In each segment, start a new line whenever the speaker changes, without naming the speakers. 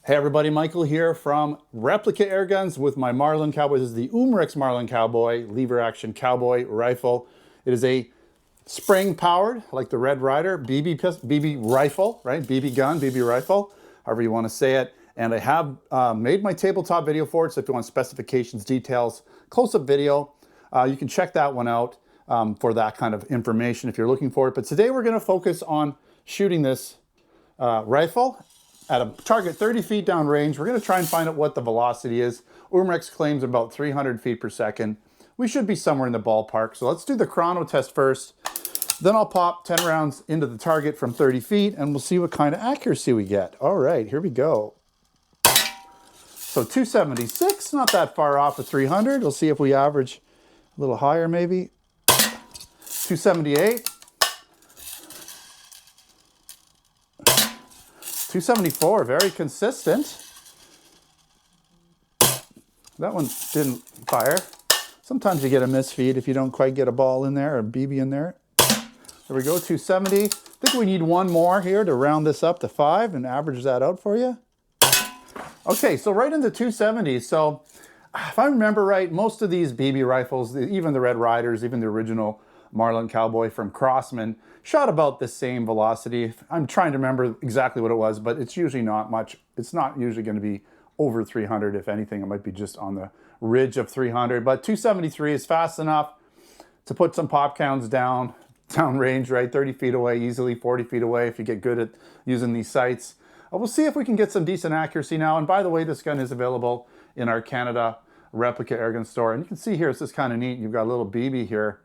Hey everybody, Michael here from Replica Airguns with my Marlin Cowboy. This is the Umarex Marlin Cowboy, lever action Cowboy rifle. It is a spring powered, like the Red Ryder, BB rifle, right? BB gun, BB rifle, however you want to say it. And I have made my tabletop video for it, so if you want specifications, details, close-up video, you can check that one out for that kind of information if you're looking for it. But today we're going to focus on shooting this rifle at a target 30 feet down range. We're going to try and find out what the velocity is. Umarex claims about 300 feet per second. We should be somewhere in the ballpark. So let's do the chrono test first. Then I'll pop 10 rounds into the target from 30 feet and we'll see what kind of accuracy we get. All right, here we go. So 276, not that far off of 300. We'll see if we average a little higher maybe. 278. 274, very consistent. That one didn't fire. Sometimes you get a misfeed if you don't quite get a ball in there or a BB in there. There we go, 270. I think we need one more here to round this up to 5 and average that out for you. Okay, so right in the 270s. So if I remember right, most of these BB rifles, even the Red Ryders, even the original Marlin Cowboy from Crossman, shot about the same velocity. I'm trying to remember exactly what it was, but it's usually not much. It's not usually going to be over 300. If anything, it might be just on the ridge of 300. But 273 is fast enough to put some pop counts down range, right? 30 feet away, easily 40 feet away if you get good at using these sights. We'll see if we can get some decent accuracy now. And by the way, this gun is available in our Canada Replica Airgun store. And you can see here, it's just kind of neat. You've got a little BB here.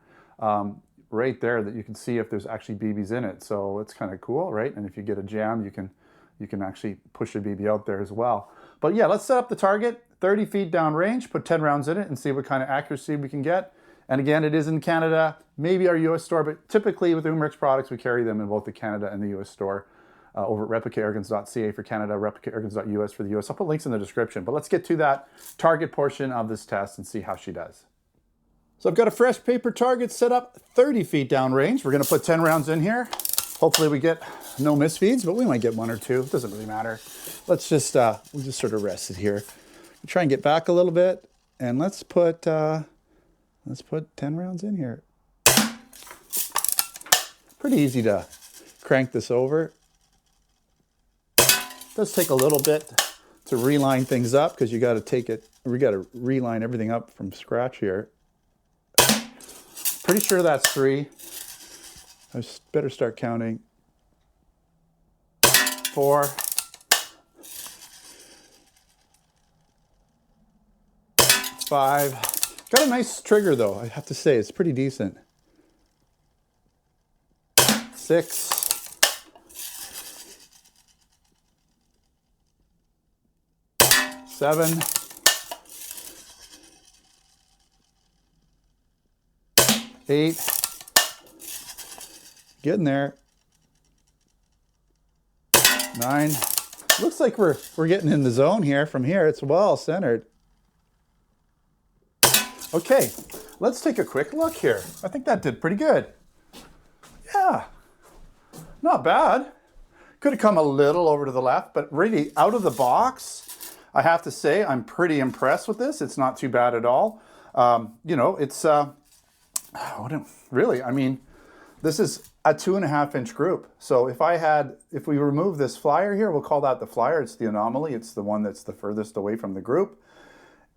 Right there that you can see if there's actually BBs in it. So it's kind of cool, right? And if you get a jam, you can actually push a BB out there as well. But yeah, let's set up the target, 30 feet down range, put 10 rounds in it and see what kind of accuracy we can get. And again, it is in Canada, maybe our US store, but typically with Umarex products, we carry them in both the Canada and the US store over at replicairguns.ca for Canada, replicairguns.us for the US. I'll put links in the description, but let's get to that target portion of this test and see how she does. So I've got a fresh paper target set up 30 feet down range. We're going to put 10 rounds in here. Hopefully we get no misfeeds, but we might get one or two. It doesn't really matter. Let's just, we'll just sort of rest it here. Try and get back a little bit, and let's put 10 rounds in here. Pretty easy to crank this over. It does take a little bit to reline things up because we got to reline everything up from scratch here. Pretty sure that's 3. I better start counting. 4. 5. Got a nice trigger though, I have to say. It's pretty decent. 6. 7. 8, getting there. 9, looks like we're getting in the zone here. From here, it's well centered. Okay, let's take a quick look here. I think that did pretty good. Yeah, not bad. Could have come a little over to the left, but really out of the box, I have to say I'm pretty impressed with this. It's not too bad at all. You know, it's really, I mean, this is a 2.5-inch group. So if we remove this flyer here, we'll call that the flyer. It's the anomaly. It's the one that's the furthest away from the group.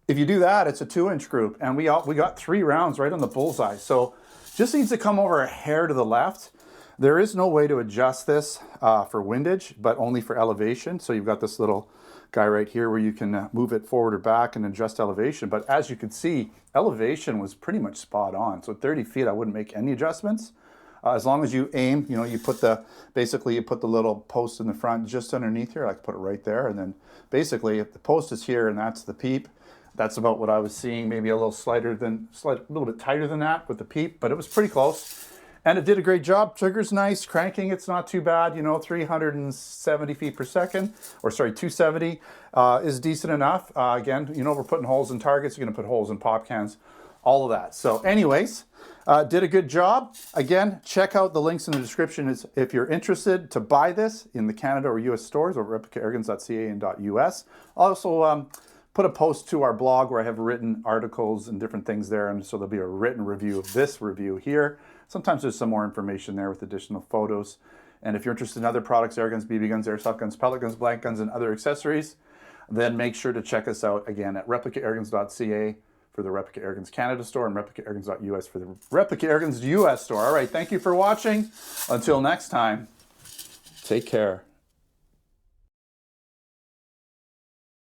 If you do that, it's a 2-inch group. And we got 3 rounds right on the bullseye. So just needs to come over a hair to the left. There is no way to adjust this for windage, but only for elevation. So you've got this little guy right here where you can move it forward or back and adjust elevation. But as you can see, elevation was pretty much spot on. So 30 feet, I wouldn't make any adjustments. As long as you aim, you know, you put the little post in the front just underneath here. I could put it right there. And then basically if the post is here and that's the peep, that's about what I was seeing. Maybe a little a little bit tighter than that with the peep, but it was pretty close. And it did a great job. Trigger's nice. Cranking, it's not too bad. You know, 370 feet per second, or sorry, 270 is decent enough. Again, you know, we're putting holes in targets. You're going to put holes in pop cans. all of that. So anyways, did a good job. Again, check out the links in the description if you're interested to buy this in the Canada or US stores, or replicairguns.ca and .us. Also, put a post to our blog where I have written articles and different things there, and so there'll be a written review of this review here. Sometimes there's some more information there with additional photos. And if you're interested in other products, air guns, BB guns, airsoft guns, pellet guns, blank guns, and other accessories, then make sure to check us out again at replicairguns.ca for the Replica Airguns Canada store and replicairguns.us for the Replica Airguns US store. All right, thank you for watching. Until next time, take care.